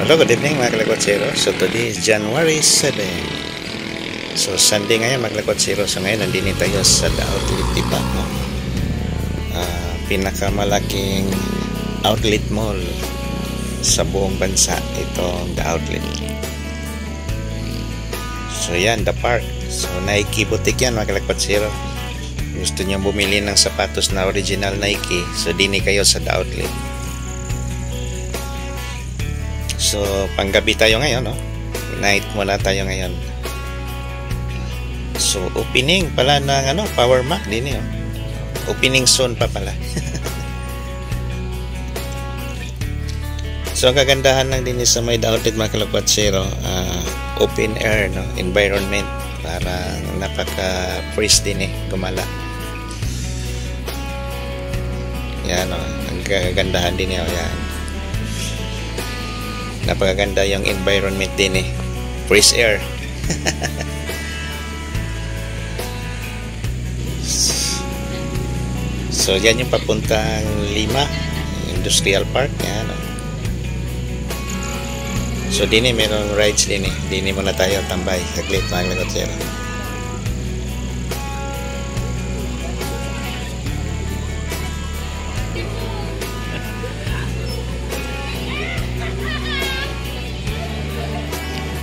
Hello, good evening mga kalakwatsero. So today is January 7. So Sunday ngayon mga kalakwatsero. So ngayon nandini tayo sa The Outlet Diba, no? Pinakamalaking outlet mall sa buong bansa, itong The Outlet. So yan, The Park. So Nike boutique yan mga kalakwatsero. Gusto niyo bumili ng sapatos na original Nike, so dini kayo sa The Outlet. So, panggabi tayo ngayon, no? Night muna tayo ngayon. So, opening pala ng Power Mac din yun. Opening soon pa pala. So, ang kagandahan lang din sa may The Outlet mga kalakwatsero, open air, no? Environment. Parang napaka-fresh din gumala. Yan, no? Ang kagandahan din yun, yan. Napakaganda yung environment din fresh air. So yan yung papuntang Lima Industrial Park yan. So din merong rides din din muna tayo tambay saglit mga kalakwatsero.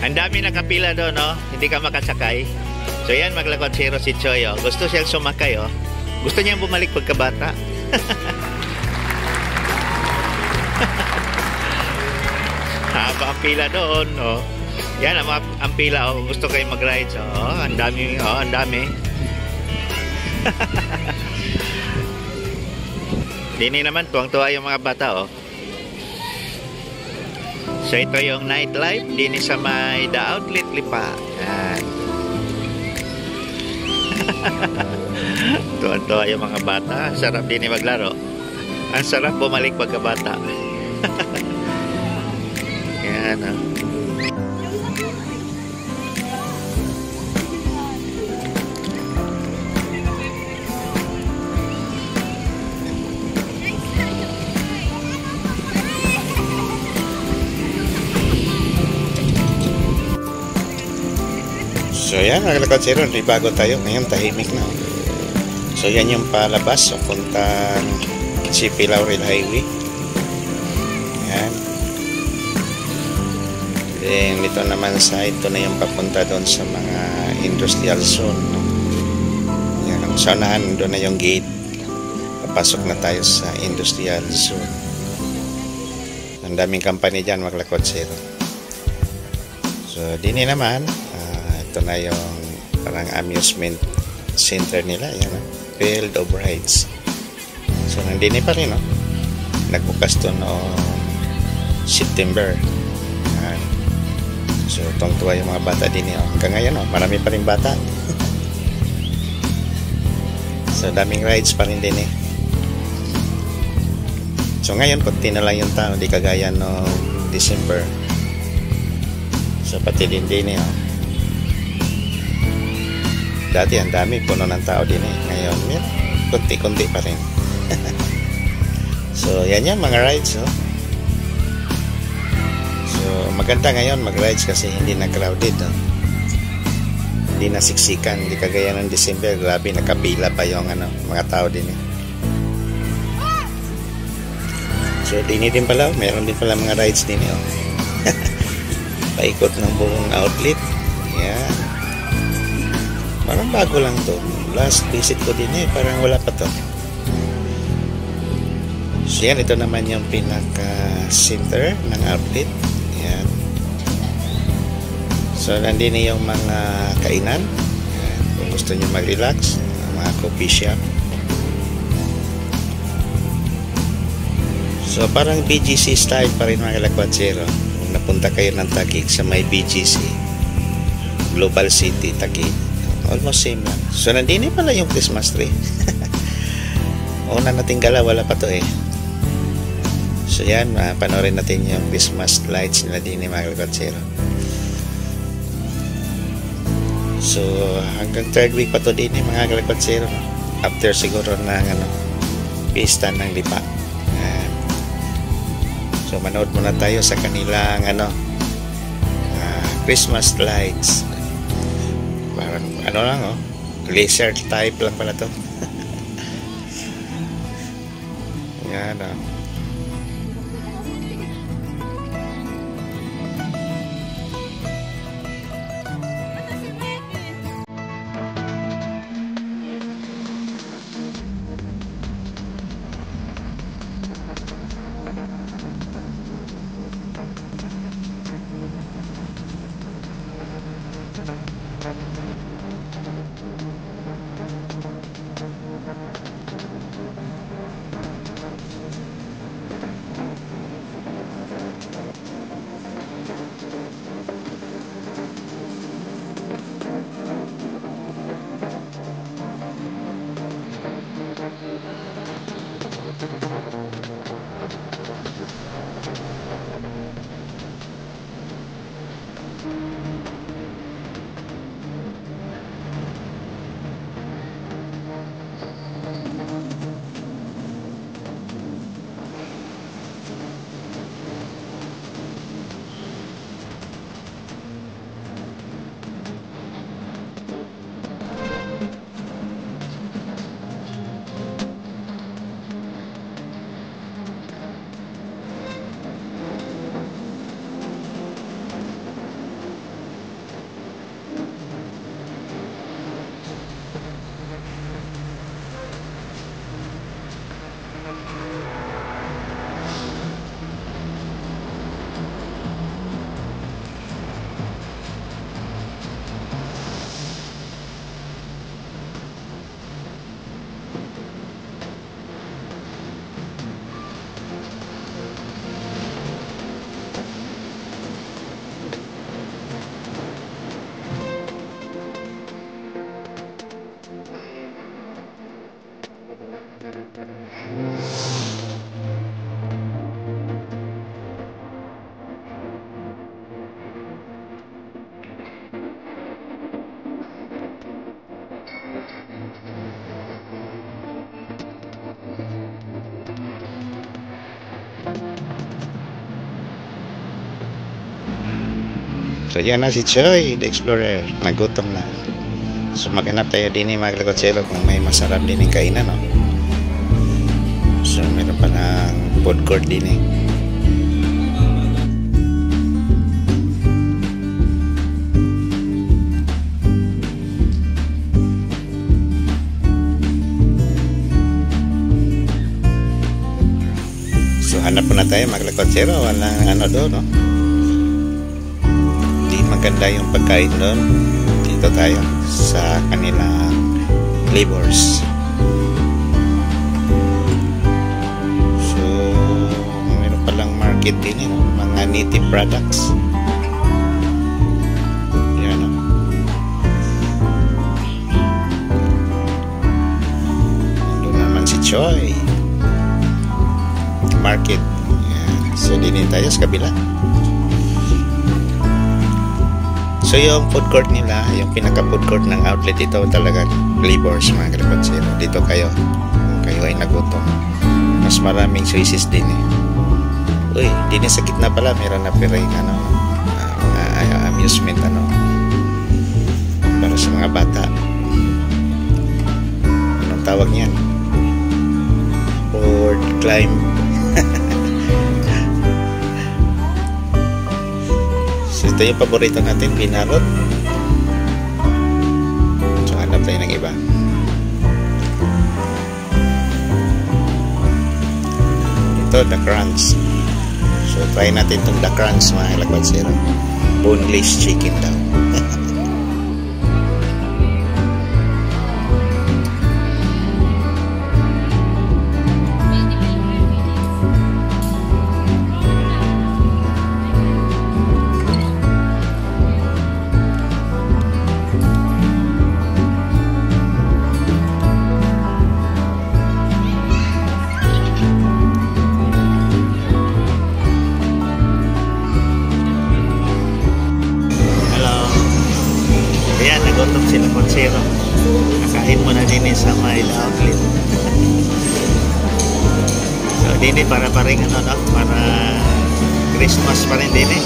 Ang dami nakapila doon, no? Hindi ka makasakay. So yan, maglakwatsero si Choy, oh. Gusto siyang sumakay, oh. Gusto niyang bumalik pagkabata. Haba ang pila doon, oh. Yan ang pila, oh. Gusto kayo mag-ride, oh. Ang dami, oh. Ang dami. Dini naman, tuwang-tuwa yung mga bata, oh. So ito yung nightlife din sa may The Outlet Lipa. Yan. Tuwan-tuwa yung mga bata. Sarap din maglaro. Ang sarap bumalik pagkabata. Yan, oh. So yan mga kalakwatsero, bago tayo ngayon, tahimik na. So yan yung palabas, so puntang CP Laurel Highway. Yan. Then dito naman sa ito na yung papunta doon sa mga industrial zone, no? Yan, sa unahan doon na yung gate. Papasok na tayo sa industrial zone. Ang daming company dyan mga kalakwatsero. So dini naman ito na yung parang amusement center nila, yan, Field of Rides. So nandini pa rin, no? Nagbukas to noong September. So tuwang-tuwa yung mga bata din, oh. Hanggang ngayon, oh, marami pa rin bata. So daming rides pa rin din, So ngayon konti na lang yung tao, di kagaya no December. So pati din oh. Dati ang dami, puno ng tao din Ngayon, kunti-kunti pa rin. So, yan yan mga rides, oh. So, maganda ngayon mag-rides kasi hindi na crowded, oh. Hindi na siksikan, hindi kagaya ng December. Grabe, nakapila pa yung mga tao din So, din pala, meron din pala mga rides din, oh. Paikot ng buong outlet. Yan. Parang bago lang to. Last visit ko din parang wala pa to. So yan, ito naman yung pinaka-center ng outlet. Yan. So nandun yung mga kainan. Yan. Kung gusto nyo mag-relax, mga coffee shop. So parang BGC style pa rin mga kalakwatsero. Kung napunta kayo ng Taguig sa may BGC, Global City, Taguig. Almost same lang. So nandini pala yung Christmas tree. Una nating gala, wala pa to So yan, panoorin natin yung Christmas lights nila din mga kalakwatsero. So hanggang 3rd week pa to din mga kalakwatsero. After siguro ng pista ng Lipa. So manood muna tayo sa kanilang Christmas lights. Parang lang laser type lang pala to. Yan So yan na si Choy, the Explorer. Nagutom na. So maghanap tayo din mga kalikotsero kung may masarap din yung kainan, no? So meron pa ng food court din . So hanap po na tayo mga kalikotsero. Walang doon, no? Maganda yung pagkain doon. Dito tayo sa kanilang flavors. So meron palang market din mga native products. Yan doon naman si Choy market. Yan. So din tayo sa kabila. So yung food court nila, yung pinaka food court ng outlet ito talaga flavors mga kalikotsero. Dito kayo, kung kayo ay nagutom. Mas maraming choices din . Uy, din sa gitna pala meron na piring amusement para sa mga bata. Anong tawag niyan? Board climb. So ito yung paborito natin, pinarot. So hanap tayo ng iba. Ito, the crunch. So try natin itong the crunch mga kalikotsero. Boneless chicken daw. Nagutom sila kotsero. Nakain mo na din sa Mile Outlet. So din para paring para Christmas pa rin din eh.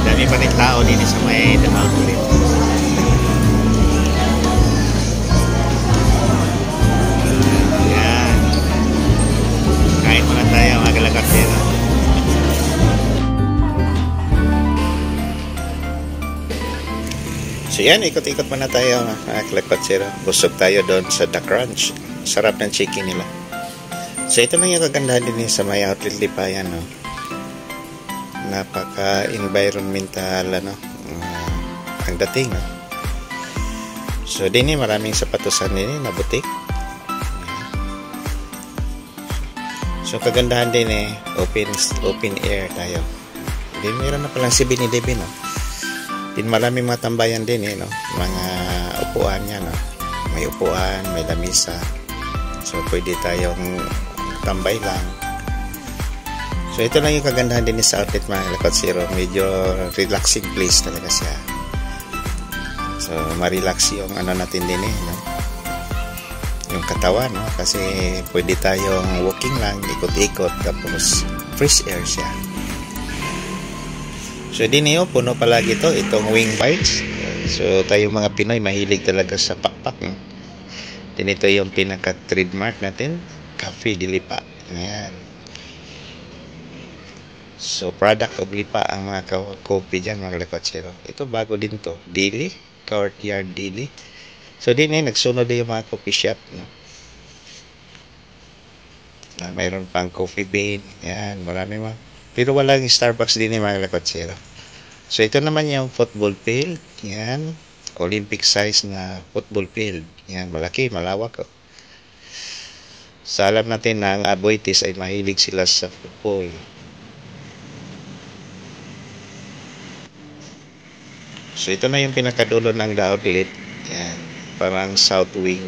Dami pa rin tao din sa may The Outlet. Yan. Kain muna tayo mga kalakatero. So yan, ikot-ikot muna tayo mga kalakatero. Busog tayo doon sa The Crunch. Sarap ng chicken nila. So ito lang yung kagandahan din sa may Outlet Lipayan, no? Napaka-environmental, ano, ang dating, no? So din maraming sapatusan din na butik. So kagandahan din open air tayo. Din meron na palang 7-Eleven, no? Din maraming mga tambayan din no? Mga upuan yan, no? May upuan, may lamisa. So pwede tayong tambay lang. So ito lang yung kagandahan din sa outlet mga kalakatero. Medyo relaxing place talaga siya. So ma-relax yung ano natin din no? Yung katawan, no? Kasi pwede tayong walking lang, ikot-ikot, tapos fresh air siya. So din puno palagi itong wing bites. So tayong mga Pinoy mahilig talaga sa pakpak, no? Din ito yung pinaka-trademark natin, Cafe de Lipa. Ayan. So product of Lipa ang mga coffee dyan mga kalakatero. Ito bago din to, Dili, Courtyard Dili. So din nagsunod din yung mga coffee shop, no? Mayroon pang Coffee Bean. Ayan, marami mga. Pero walang Starbucks din mga kalakatero. So ito naman yung football field. Ayan, Olympic size na football field. Ayan, malaki, malawak. Sa alam natin na ang Aboitiz ay mahilig sila sa football. So ito na yung pinakadulo ng The Outlet. Yan, parang south wing.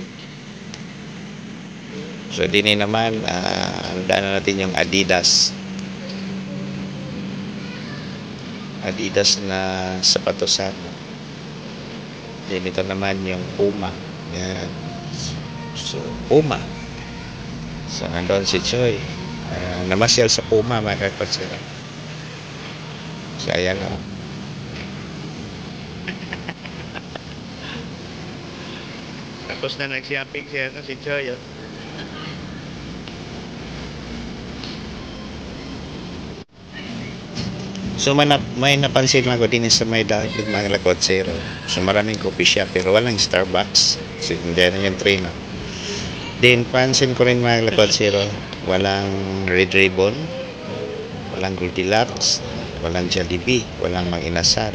So din naman handa na natin yung Adidas. Adidas na sapatusan. Din ito naman yung Puma. Yan. So Puma. So nandun si Choi. Namasyal sa Puma mga kalakatero. So ayan o. Tapos na nag-shopping siya si Choi. So may napansin ako din sa may dahil mga kalakatero. So maraming coffee shop pero walang Starbucks. So hindi na yung train. Din pansin ko rin mga kalakatero, walang Red Ribbon, walang Goldilocks, walang Jollibee, walang Mang Inasal,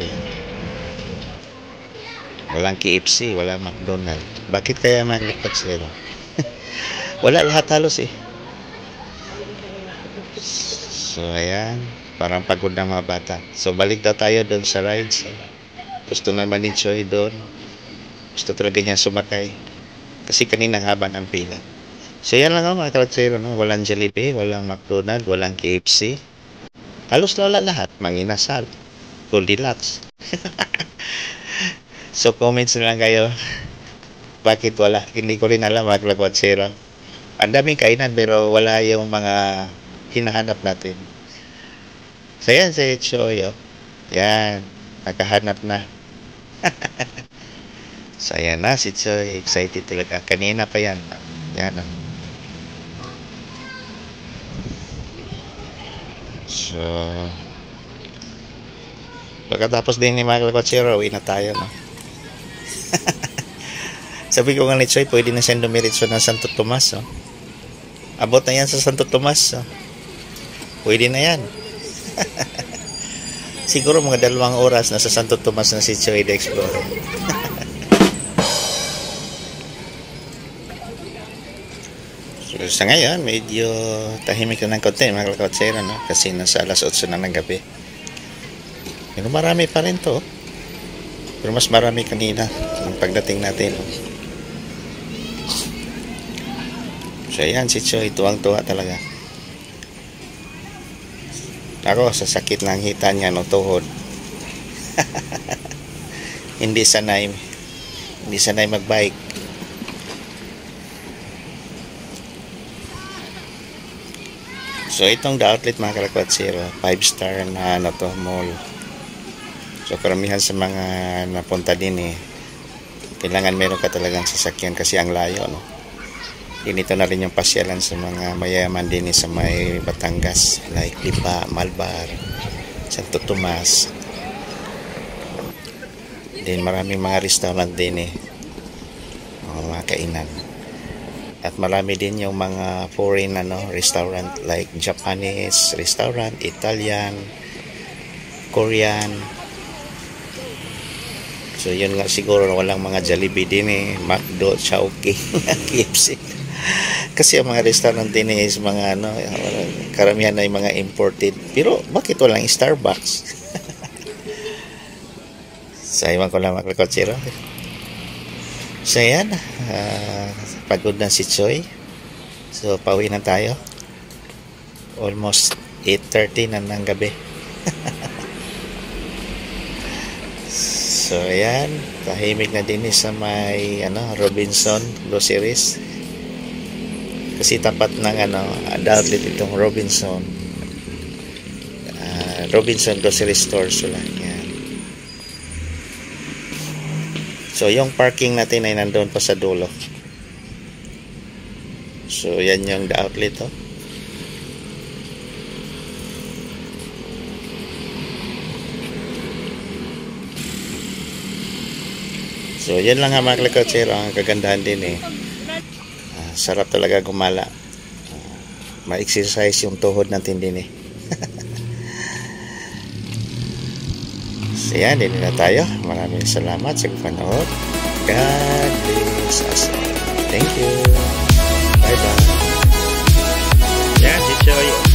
walang KFC, walang McDonald's. Bakit kaya mga kalakatero? Wala lahat halos eh. So ayan, parang pagod na mga bata. So balik daw tayo doon sa rides. Gusto naman ni Choi doon. Gusto talaga niya sumakay. Kasi kanina haba ng pila. So yan lang mga kalakatero, no? Walang Jollibee, walang McDonald's, walang KFC. Halos wala lahat. Mang Inasal, Goldilocks. So comments na lang kayo. Bakit wala? Hindi ko rin alam mga kalakatero. Ang daming kainan pero wala yung mga hinahanap natin. So yan si Choi. Yan. Nakahanap na. So ayan na si Choi. Excited talaga. Kanina pa yan. Yan. So pagkatapos din ni mga kalakatero, uwi na tayo, no? Sabi ko nga ni Choi, pwede na siyang dumiretso ng Santo Tomas, no? Abot na yan sa Santo Tomas, no? Pwede na yan. Siguro mga 2 oras na sa Santo Tomas na si Choi the Explorer. So sa ngayon, medyo tahimik na ng konti mga kalakatero, no? Kasi nasa alas 8 na ng gabi. Pero marami pa rin to. Pero mas marami kanina ang pagdating natin. So ayan si Choi, tuwang-tuwa talaga. Ako, sa sakit ng hita niya no tuhod. Hindi sanay magbike. So itong The Outlet mga kalakwatsero, 5-star na ano to, mall. So karamihan sa mga napunta din kailangan meron ka talagang sasakyan kasi ang layo, no. Dinito na rin yung pasyalan sa mga mayayaman din sa may Batangas, like Lipa, Malbar, Santo Tomas. Din maraming mga restaurant din mga kainan. At marami din yung mga foreign restaurant like Japanese restaurant, Italian, Korean. So yun nga siguro walang mga Jollibee din McDo, Chowking, KFC. Kasi ang mga restaurant din is mga karamihan na yung mga imported. Pero bakit walang Starbucks? Sa iwan ko lang mga kalakwatsero. So yan, pagod na si Choi. So pauwi na tayo. Almost 8:30 na ng gabi. So yan, tahimik na din sa may Robinson Groceries. Kasi tapat ng outlet itong Robinson. Robinson Grocery Store sila. Yan. So yung parking natin ay nandoon pa sa dulo. So yan yung The Outlet So yan lang mga kalakwatsero, ang kagandahan din sarap talaga gumala. Ma-exercise yung tuhod natin din So yan, din na tayo. Maraming salamat sa panood. God bless us all. Thank you. Bye bye. Yan, si Choy.